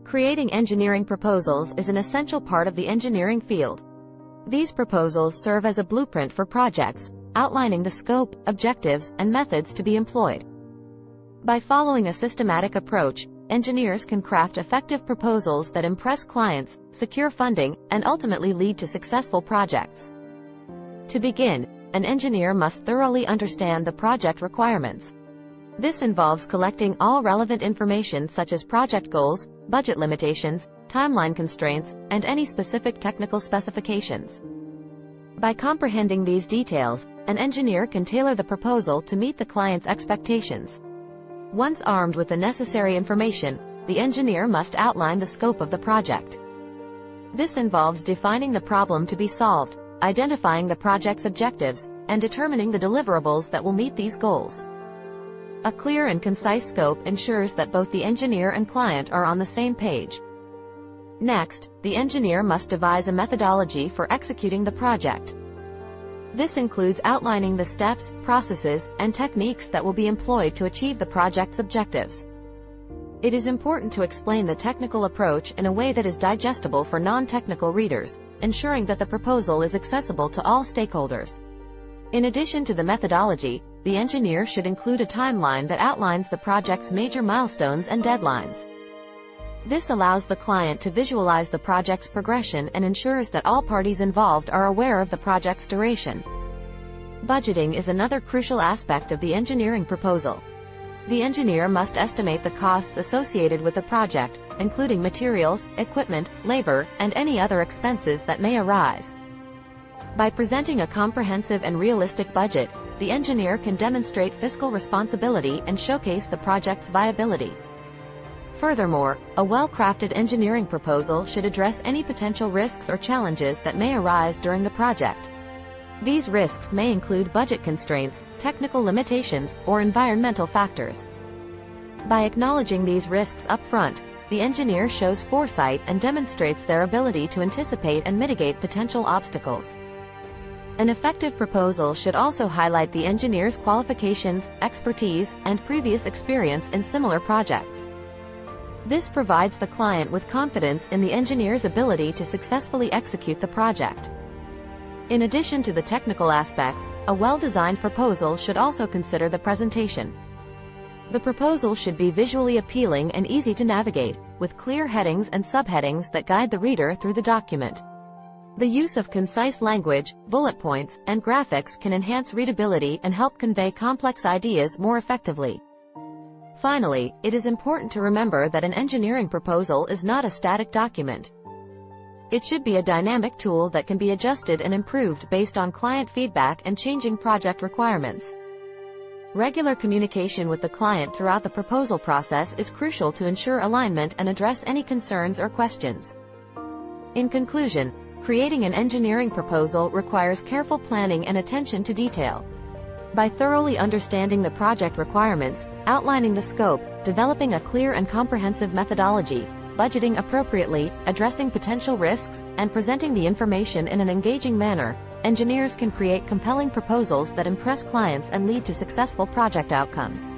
Creating engineering proposals is an essential part of the engineering field. These proposals serve as a blueprint for projects, outlining the scope, objectives, and methods to be employed. By following a systematic approach, engineers can craft effective proposals that impress clients, secure funding, and ultimately lead to successful projects. To begin, an engineer must thoroughly understand the project requirements. This involves collecting all relevant information such as project goals, budget limitations, timeline constraints, and any specific technical specifications. By comprehending these details, an engineer can tailor the proposal to meet the client's expectations. Once armed with the necessary information, the engineer must outline the scope of the project. This involves defining the problem to be solved, identifying the project's objectives, and determining the deliverables that will meet these goals. A clear and concise scope ensures that both the engineer and client are on the same page. Next, the engineer must devise a methodology for executing the project. This includes outlining the steps, processes, and techniques that will be employed to achieve the project's objectives. It is important to explain the technical approach in a way that is digestible for non-technical readers, ensuring that the proposal is accessible to all stakeholders. In addition to the methodology, the engineer should include a timeline that outlines the project's major milestones and deadlines. This allows the client to visualize the project's progression and ensures that all parties involved are aware of the project's duration. Budgeting is another crucial aspect of the engineering proposal. The engineer must estimate the costs associated with the project, including materials, equipment, labor, and any other expenses that may arise. By presenting a comprehensive and realistic budget, the engineer can demonstrate fiscal responsibility and showcase the project's viability. Furthermore, a well-crafted engineering proposal should address any potential risks or challenges that may arise during the project. These risks may include budget constraints, technical limitations, or environmental factors. By acknowledging these risks upfront, the engineer shows foresight and demonstrates their ability to anticipate and mitigate potential obstacles. An effective proposal should also highlight the engineer's qualifications, expertise, and previous experience in similar projects. This provides the client with confidence in the engineer's ability to successfully execute the project. In addition to the technical aspects, a well-designed proposal should also consider the presentation. The proposal should be visually appealing and easy to navigate, with clear headings and subheadings that guide the reader through the document. The use of concise language, bullet points, and graphics can enhance readability and help convey complex ideas more effectively. Finally, it is important to remember that an engineering proposal is not a static document. It should be a dynamic tool that can be adjusted and improved based on client feedback and changing project requirements. Regular communication with the client throughout the proposal process is crucial to ensure alignment and address any concerns or questions. In conclusion, creating an engineering proposal requires careful planning and attention to detail. By thoroughly understanding the project requirements, outlining the scope, developing a clear and comprehensive methodology, budgeting appropriately, addressing potential risks, and presenting the information in an engaging manner, engineers can create compelling proposals that impress clients and lead to successful project outcomes.